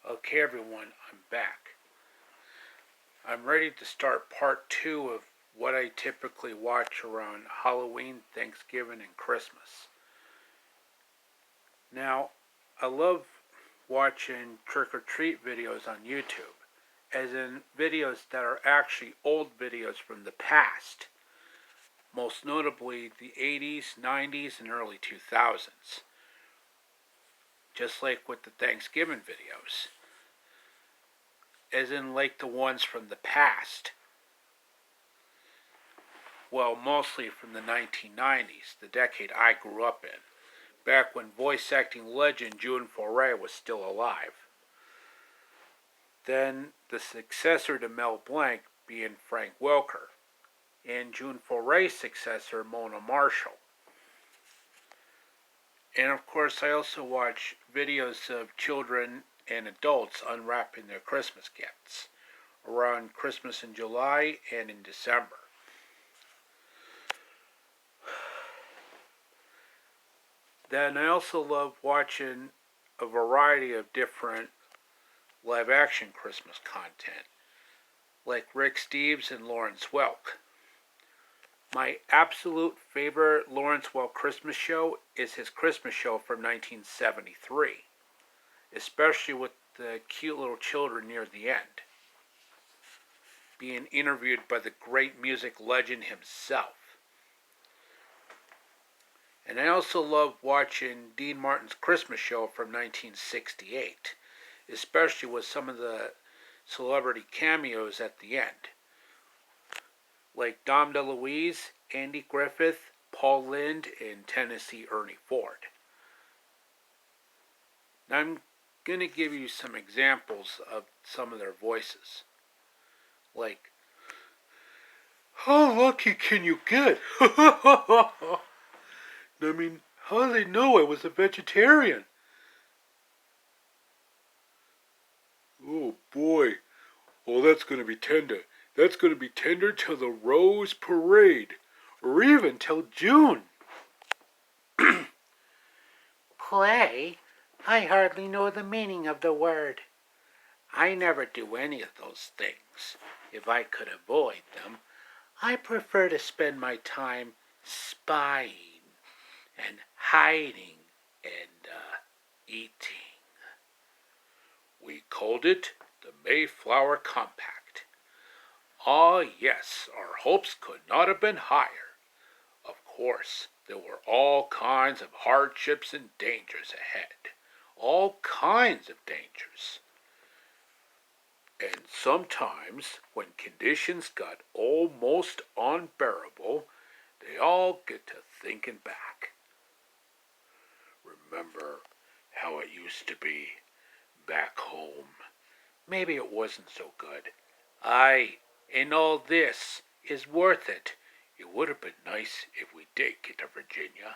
Okay, everyone, I'm back. I'm ready to start part two of what I typically watch around Halloween, Thanksgiving, and Christmas. Now, I love watching trick or treat videos on YouTube, as in videos that are actually old videos from the past, most notably the 80s, 90s, and early 2000s, just like with the Thanksgiving videos, as in like the ones from the past. Well, mostly from the 1990s, the decade I grew up in, back when voice acting legend June Foray was still alive. Then the successor to Mel Blanc being Frank Welker, and June Foray's successor Mona Marshall. And of course, I also watch videos of children and adults unwrapping their Christmas gifts around Christmas in July and in December. Then I also love watching a variety of different live action Christmas content, like Rick Steves and Lawrence Welk. My absolute favorite Lawrence Welk Christmas show is his Christmas show from 1973, especially with the cute little children near the end, being interviewed by the great music legend himself. And I also love watching Dean Martin's Christmas show from 1968, especially with some of the celebrity cameos at the end, like Dom DeLuise, Andy Griffith, Paul Lynde, and Tennessee Ernie Ford. Now I'm going to give you some examples of some of their voices, like, how lucky can you get? I mean, how do they know I was a vegetarian? Oh boy, oh that's going to be tender. That's going to be tender till the Rose Parade, or even till June. Play? I hardly know the meaning of the word. I never do any of those things. If I could avoid them, I prefer to spend my time spying and hiding and eating. We called it the Mayflower Compact. Ah, yes, our hopes could not have been higher. Of course, there were all kinds of hardships and dangers ahead. All kinds of dangers. And sometimes, when conditions got almost unbearable, they all get to thinking back. Remember how it used to be back home? Maybe it wasn't so good. Aye, and all this is worth it. It would have been nice if we did get to Virginia.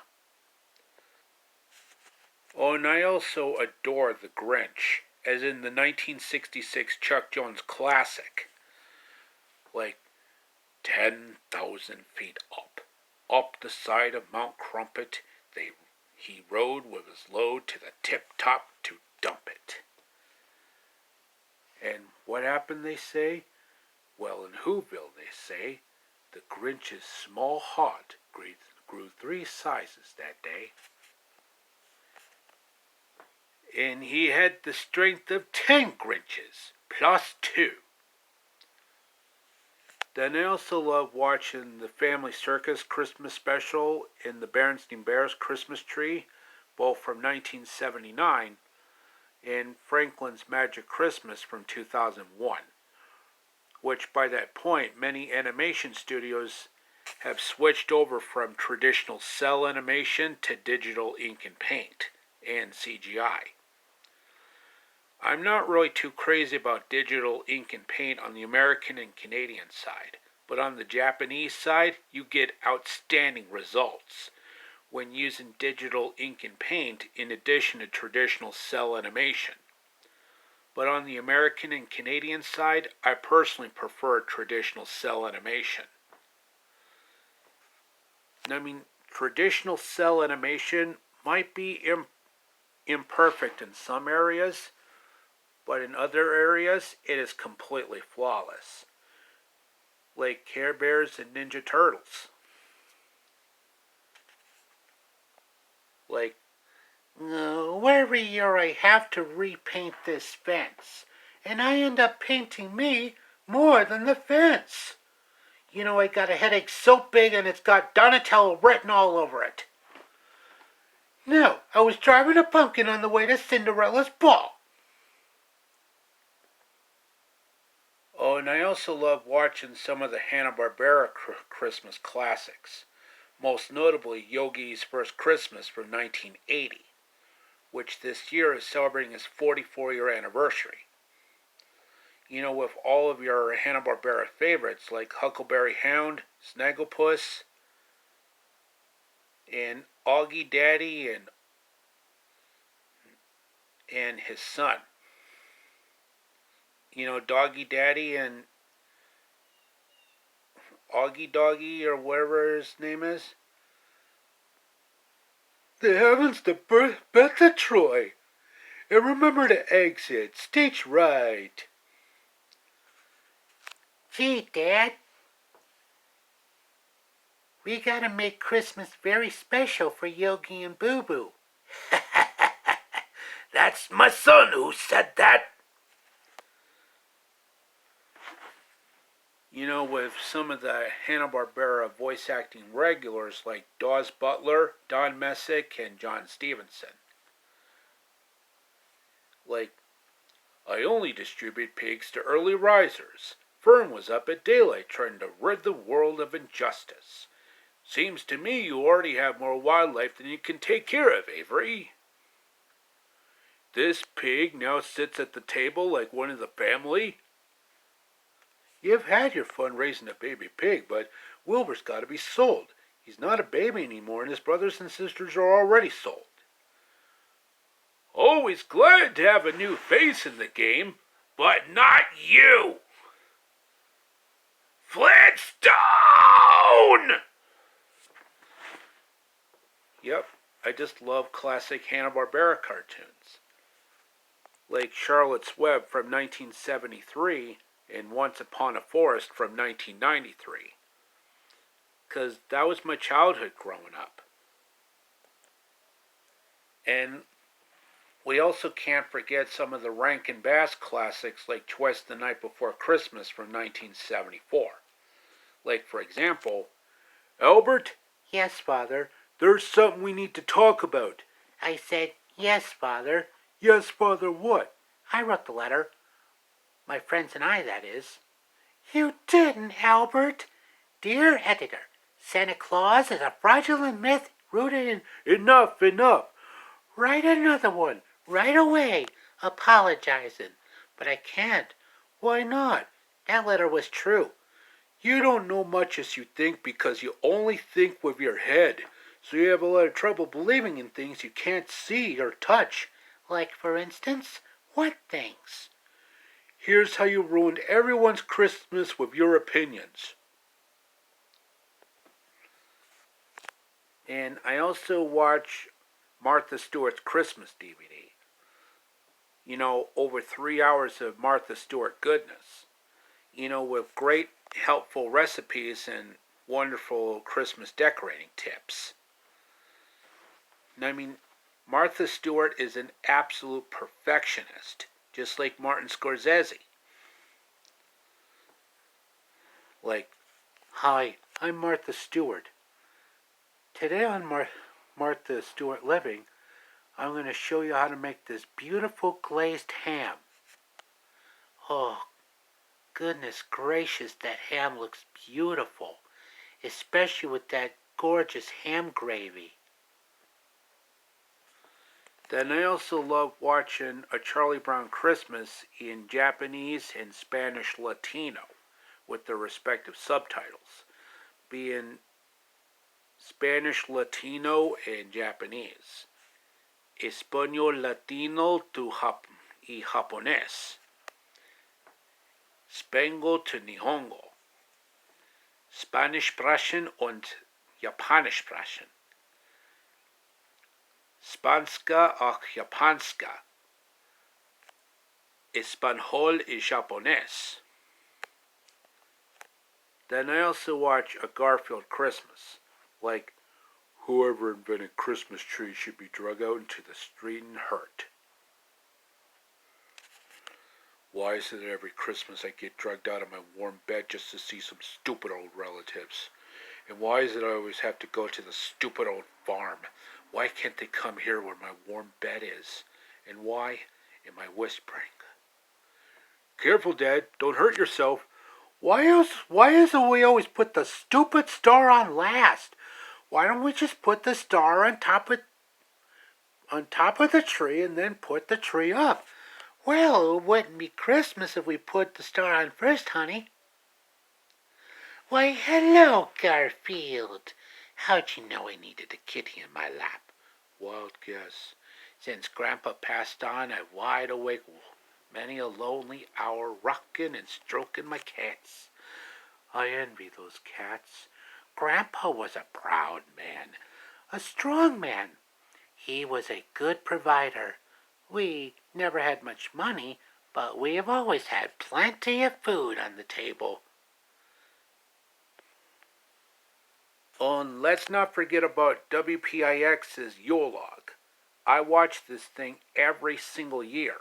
Oh, and I also adore The Grinch, as in the 1966 Chuck Jones classic. Like 10,000 feet up the side of Mount Crumpet, he rode with his load to the tip top to dump it. And what happened, they say? Well, in Whoville, they say, the Grinch's small heart grew 3 sizes that day. And he had the strength of 10 Grinches, plus 2. Then I also love watching the Family Circus Christmas special and the Berenstain Bears Christmas Tree, both from 1979, and Franklin's Magic Christmas from 2001, which by that point many animation studios have switched over from traditional cell animation to digital ink and paint and CGI. I'm not really too crazy about digital ink and paint on the American and Canadian side, but on the Japanese side, you get outstanding results when using digital ink and paint in addition to traditional cell animation. But on the American and Canadian side, I personally prefer traditional cell animation. I mean, traditional cell animation might be imperfect in some areas, but in other areas, it is completely flawless, like Care Bears and Ninja Turtles. Like, every year I have to repaint this fence, and I end up painting me more than the fence. I got a headache so big and it's got Donatello written all over it. No, I was driving a pumpkin on the way to Cinderella's ball. Oh, and I also love watching some of the Hanna-Barbera Christmas classics, most notably Yogi's First Christmas from 1980, which this year is celebrating its 44-year anniversary. With all of your Hanna-Barbera favorites like Huckleberry Hound, Snagglepuss, and Augie Daddy and his son. Doggy Daddy and Augie Doggy or whatever his name is. The heavens to Beth of Troy. And remember to exit stage right. Gee, Dad. We gotta make Christmas very special for Yogi and Boo Boo. That's my son who said that. With some of the Hanna-Barbera voice acting regulars like Daws Butler, Don Messick, and John Stevenson. Like, I only distribute pigs to early risers. Fern was up at daylight trying to rid the world of injustice. Seems to me you already have more wildlife than you can take care of, Avery. This pig now sits at the table like one of the family. You've had your fun raising a baby pig, but Wilbur's got to be sold. He's not a baby anymore, and his brothers and sisters are already sold. Always glad to have a new face in the game, but not you! Flintstone! Yep, I just love classic Hanna-Barbera cartoons. Like Charlotte's Web from 1973 and Once Upon a Forest from 1993. Because that was my childhood growing up. And we also can't forget some of the Rankin Bass classics like Twice the Night Before Christmas from 1974. Like, for example, Albert? Yes, Father. There's something we need to talk about. I said, yes, Father. Yes, Father, what? I wrote the letter. My friends and I, that is. You didn't, Albert. Dear editor, Santa Claus is a fraudulent myth rooted in... Enough. Write another one, right away, apologizing. But I can't. Why not? That letter was true. You don't know much as you think because you only think with your head. So you have a lot of trouble believing in things you can't see or touch. Like, for instance, what things? Here's how you ruined everyone's Christmas with your opinions. And I also watch Martha Stewart's Christmas DVD. Over 3 hours of Martha Stewart goodness. With great helpful recipes and wonderful Christmas decorating tips. Martha Stewart is an absolute perfectionist, just like Martin Scorsese. Like, hi, I'm Martha Stewart. Today on Martha Stewart Living, I'm going to show you how to make this beautiful glazed ham. Oh, goodness gracious, that ham looks beautiful, especially with that gorgeous ham gravy. Then I also love watching A Charlie Brown Christmas in Japanese and Spanish Latino with their respective subtitles, being Spanish Latino and Japanese, Español Latino y Japonés, Spanglish to Nihongo, Spanish sprechen und Japanisch sprechen, Spanska och Japanska, Español y Japonés. Then I also watch A Garfield Christmas, like whoever invented Christmas trees should be drug out into the street and hurt. Why is it that every Christmas I get drugged out of my warm bed just to see some stupid old relatives? And why is it I always have to go to the stupid old farm? Why can't they come here where my warm bed is? And why am I whispering? Careful, Dad, don't hurt yourself. Why isn't we always put the stupid star on last? Why don't we just put the star on top of the tree and then put the tree up? Well, it wouldn't be Christmas if we put the star on first, honey. Why, hello, Garfield. How'd you know I needed a kitty in my lap? Wild guess. Since Grandpa passed on, I'm wide awake many a lonely hour, rocking and stroking my cats. I envy those cats. Grandpa was a proud man, a strong man. He was a good provider. We never had much money, but we have always had plenty of food on the table. Oh, and let's not forget about WPIX's Yule Log. I watch this thing every single year,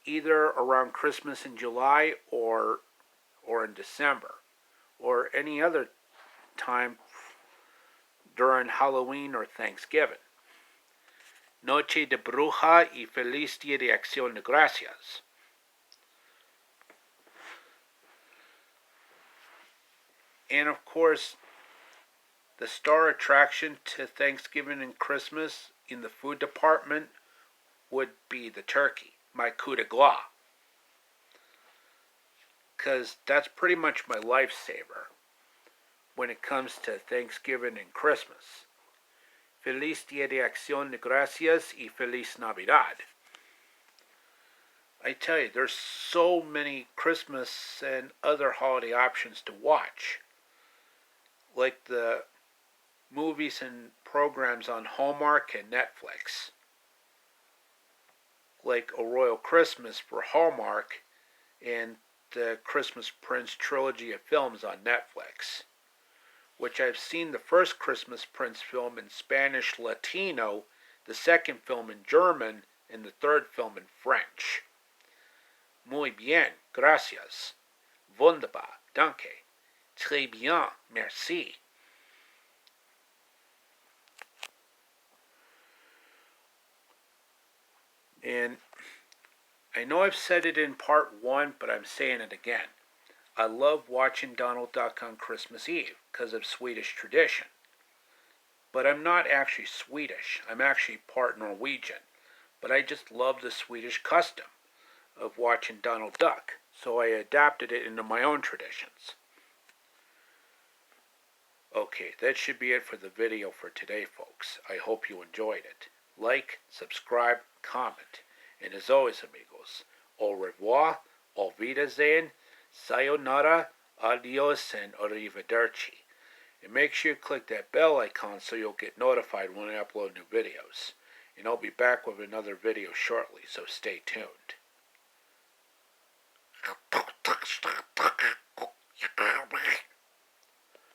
either around Christmas in July or in December, or any other time during Halloween or Thanksgiving. Noche de Bruja y Feliz Día de Acción de Gracias. And of course, the star attraction to Thanksgiving and Christmas in the food department would be the turkey, my coup de grace. Because that's pretty much my lifesaver when it comes to Thanksgiving and Christmas. Feliz Día de Acción de Gracias y Feliz Navidad. I tell you, there's so many Christmas and other holiday options to watch. Like the movies and programs on Hallmark and Netflix. Like A Royal Christmas for Hallmark and the Christmas Prince trilogy of films on Netflix, which I've seen the first Christmas Prince film in Spanish Latino, the second film in German, and the third film in French. Muy bien, gracias. Wunderbar, danke. Très bien, merci. And I know I've said it in part 1, but I'm saying it again. I love watching Donald Duck on Christmas Eve because of Swedish tradition. But I'm not actually Swedish. I'm actually part Norwegian. But I just love the Swedish custom of watching Donald Duck, so I adapted it into my own traditions. Okay, that should be it for the video for today, folks. I hope you enjoyed it. Like, subscribe, comment. And as always, amigos, au revoir, auf Wiedersehen, sayonara, adios, and arrivederci. And make sure you click that bell icon so you'll get notified when I upload new videos. And I'll be back with another video shortly, so stay tuned.